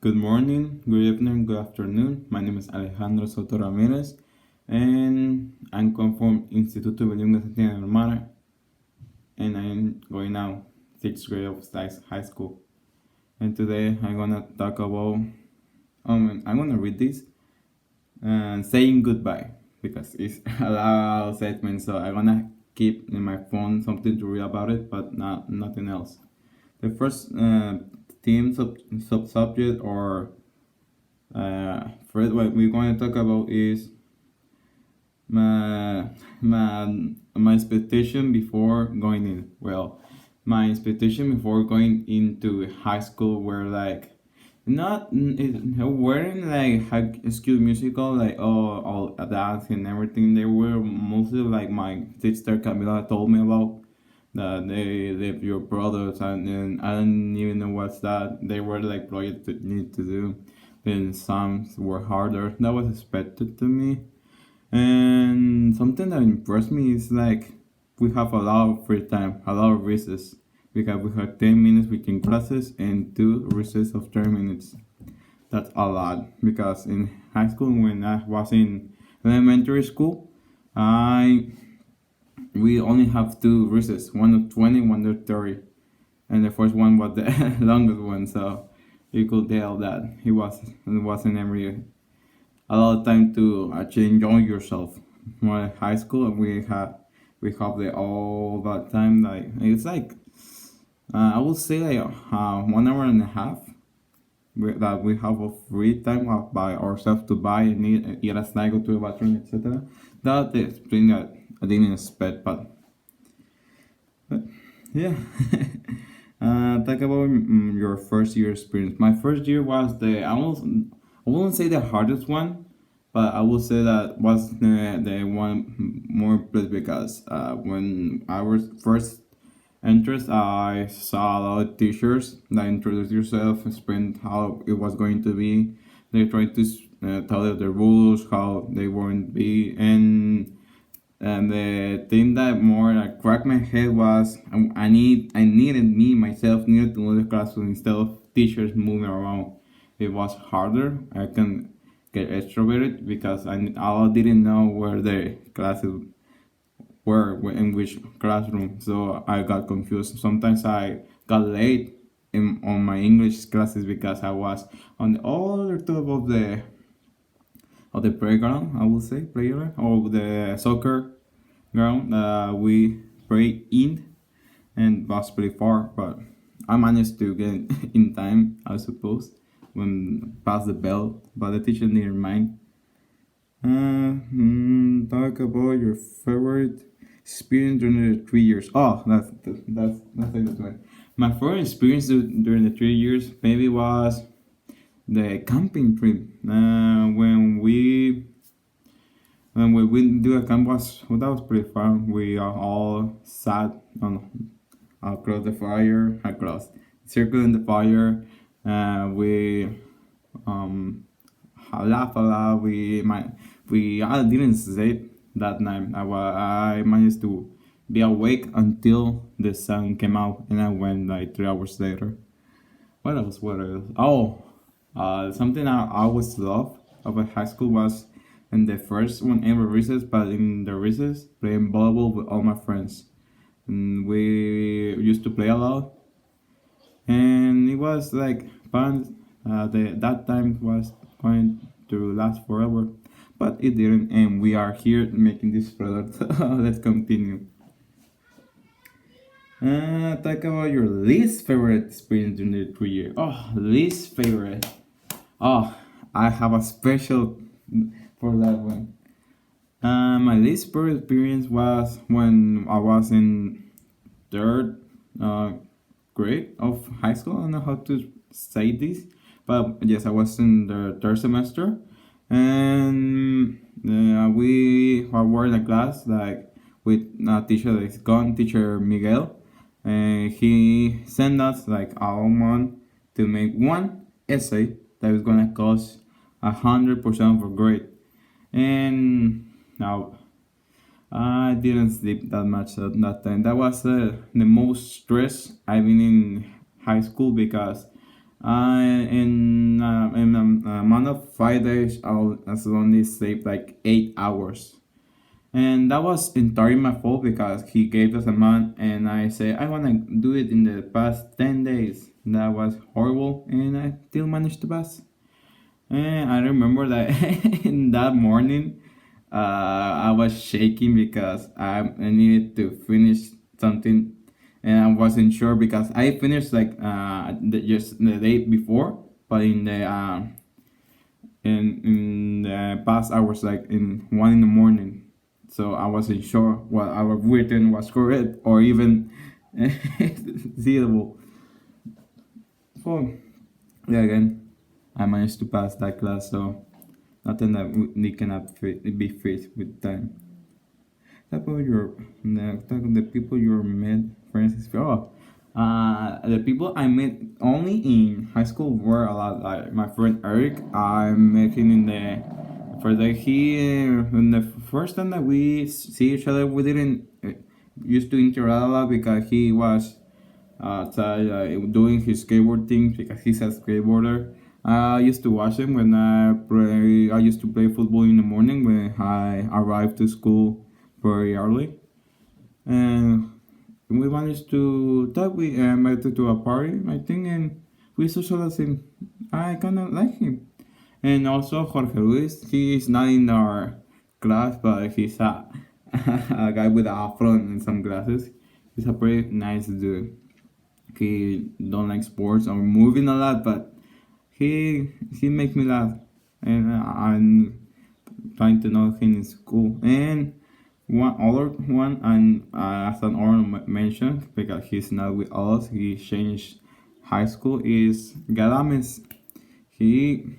Good morning, good evening, good afternoon. My name is Alejandro Soto Ramirez, and I'm come from Instituto Bilingüe Santiago del Mar, and I'm going now sixth grade of high school. And today I'm gonna talk about I'm gonna read this and saying goodbye because it's a lot of statements. So I'm gonna keep in my phone something to read about it, but not nothing else. The first theme sub subject or first what we're going to talk about is my my expectation before going in. Well, my expectation before going into high school were like not it weren't like high school musical like all that and everything. They were mostly like my sister Camila told me about that they live your brothers and I didn't even know what's that. They were like projects that you need to do. Then some were harder. That was expected to me. And something that impressed me is like we have a lot of free time, a lot of recess. Because we have 10 minutes between classes and two recess of 10 minutes. That's a lot. Because in high school, when I was in elementary school, I we only have two recess, one of 20, one of 30. And the first one was the longest one, so you could tell that it wasn't every a lot of time to actually enjoy yourself. My high school, we have the all that time. Like it's like I would say like 1 hour and a half that we have a free time by ourselves to buy and eat a snack, go to the bathroom, etc. That is thing that I didn't expect, but yeah. Talk about your first year experience. My first year was I wouldn't say the hardest one, but I will say that was the one more pleased because when I was first entered, I saw a lot of teachers that introduced yourself, explained how it was going to be. They tried to tell you the rules, how they won't be, and the thing that more like cracked my head was I needed me myself needed to move the classroom instead of teachers moving around. It was harder. I can get extroverted because I didn't know where the classes were in which classroom, so I got confused. Sometimes I got late on my English classes because I was on the other top of the playground. I would say playground or the soccer ground we pray in and was pretty far, but I managed to get in time, I suppose, when past the bell, but the teacher didn't mind. Talk about your favorite experience during the 3 years. Oh, that's right. My favorite experience during the 3 years maybe was the camping trip. When we do a camp was well, that was pretty fun. We are all sat on across the fire, across circle in the fire. We um laugh a lot. We I didn't sleep that night. I managed to be awake until the sun came out, and I went like 3 hours later. What else? What else? Oh, something I always loved about high school was in the first one ever recess, but in the recess playing volleyball with all my friends. And we used to play a lot, and it was like fun. That time was going to last forever, but it didn't, and we are here making this product. Let's continue. Talk about your least favorite experience during the 3 year. Oh, least favorite. Oh, I have a special for that one. My least favorite experience was when I was in third uh, grade of high school. I don't know how to say this, but yes, I was in the third semester, and we were in a class like with a teacher that is gone, teacher Miguel, and he sent us like our month to make one essay that was gonna cost 100% of a grade, and now I didn't sleep that much at that time. That was the most stress I've been in high school because In a month of 5 days, I'll as only sleep like 8 hours. And that was entirely my fault because he gave us a month and I said I wanna do it in the past 10 days. That was horrible and I still managed to pass. And I remember that in that morning, I was shaking because I needed to finish something, and I wasn't sure because I finished like just the day before, but in the past hours, like in 1 in the morning, so I wasn't sure what our written was correct or even seeable. So yeah, again, I managed to pass that class, so nothing that they cannot be faced with time. Talk about the people you met, friends. Oh, the people I met only in high school were a lot. Like my friend Eric, I met him in the for the he in the first time that we see each other, we didn't used to interact a lot because he was outside doing his skateboard thing because he's a skateboarder. I used to watch him when I play. I used to play football in the morning when I arrived to school very early, and we managed to talk. We met to a party, I think, and we socialized him. I kind of like him, and also Jorge Luis. He is not in our class, but he's a guy with an afro and some glasses. He's a pretty nice dude. He don't like sports or moving a lot, but he makes me laugh, and I'm trying to know him in school. And one other one, and as an honor mentioned, because he's not with us, he changed high school. Is Gadames. He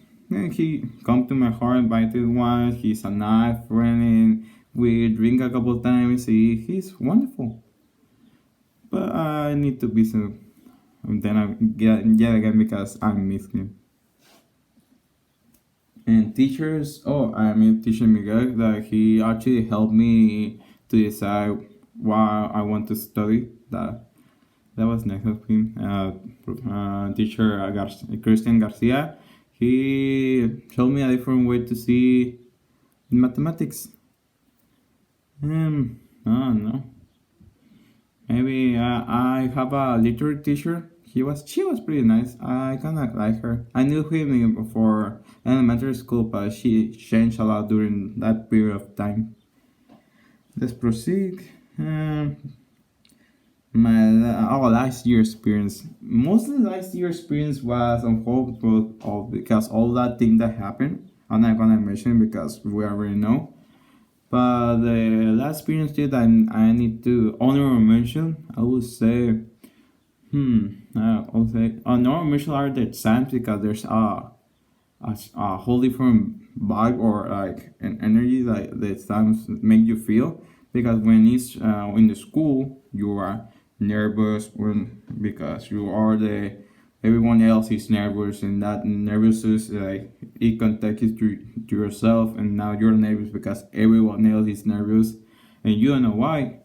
come to my heart, invited once. He's a nice friend, and we drink a couple times. He's wonderful, but I need to be some. And then I get again because I miss him. And teachers, oh, I mean, teacher Miguel, that he actually helped me to decide what I want to study. That was nice of him. Teacher Christian Garcia, he showed me a different way to see mathematics. I don't know. Maybe I have a literature teacher. She was pretty nice. I kind of like her. I knew him for elementary school, but she changed a lot during that period of time. Let's proceed. My last year experience. Mostly last year experience was on hold because all that thing that happened. I'm not gonna mention because we already know. But the last experience that I need to honor or mention, I would say, I'll say, honor or mention are the exams because there's a whole different vibe or like an energy that the exams make you feel. Because when it's in the school, you are nervous because you are the everyone else is nervous and that nervousness like it contagious to yourself and now you're nervous because everyone else is nervous and you don't know why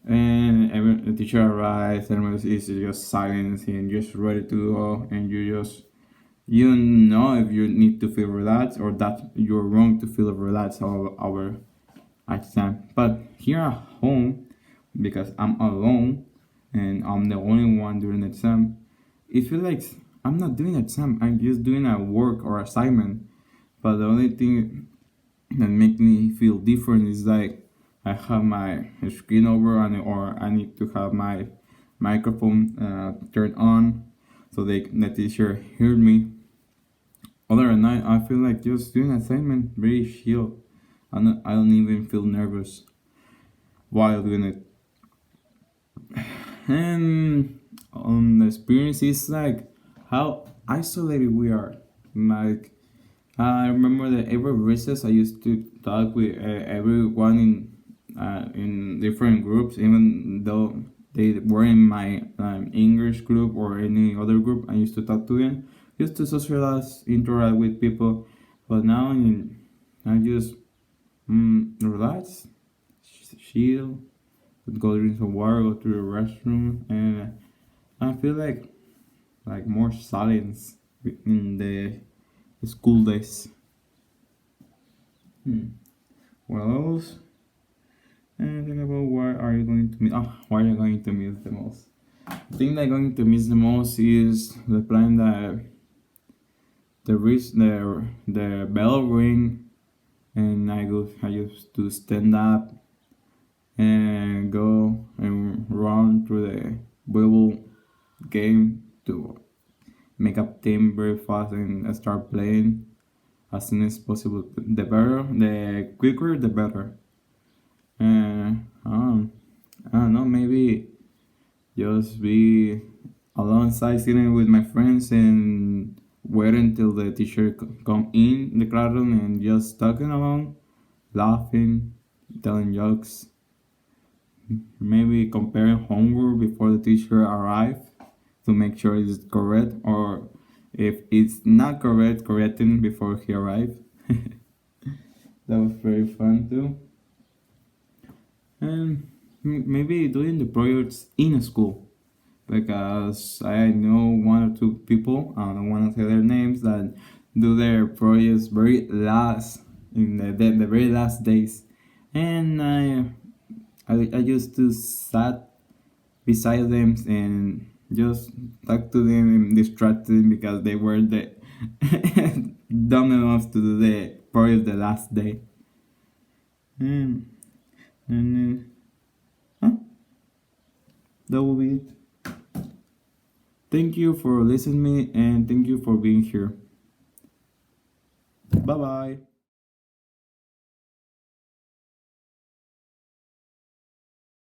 and the teacher arrives and is just silence and just ready to go and you know if you need to feel relaxed or that you're wrong to feel relaxed over exam. But here at home, because I'm alone and I'm the only one doing the exam, it feels like I'm not doing an exam. I'm just doing a work or assignment. But the only thing that makes me feel different is like I have my screen over and or I need to have my microphone turned on so the teacher hear me. Other than that, I feel like just doing assignment very chill. I don't even feel nervous while doing it. And the experience is like how isolated we are. Like I remember that every recess I used to talk with everyone in different groups, even though they were in my English group or any other group. I used to talk to them, just to socialize, interact with people. But now I just relax, chill, go drink some water, go to the restroom, and I feel like like more silence in the school days. Hmm. What else? And think about why are you going to miss? Why are you going to miss the most? The thing that I'm going to miss the most is the plan that the bell ring and I used to stand up and go and run through the Bible game to make up team very fast and start playing as soon as possible. The quicker, the better. And I don't know, maybe just be alongside sitting with my friends and wait until the teacher come in the classroom and just talking along, laughing, telling jokes, maybe comparing homework before the teacher arrive to make sure it's correct, or if it's not correct, correcting before he arrive. That was very fun too. And maybe doing the projects in school, because I know one or two people, I don't want to say their names, that do their projects very last in the very last days, and I used to sat beside them and just talk to them and distract them because they were the dumb enough to do the project the last day. And, and that will be it. Thank you for listening me and thank you for being here. Bye bye.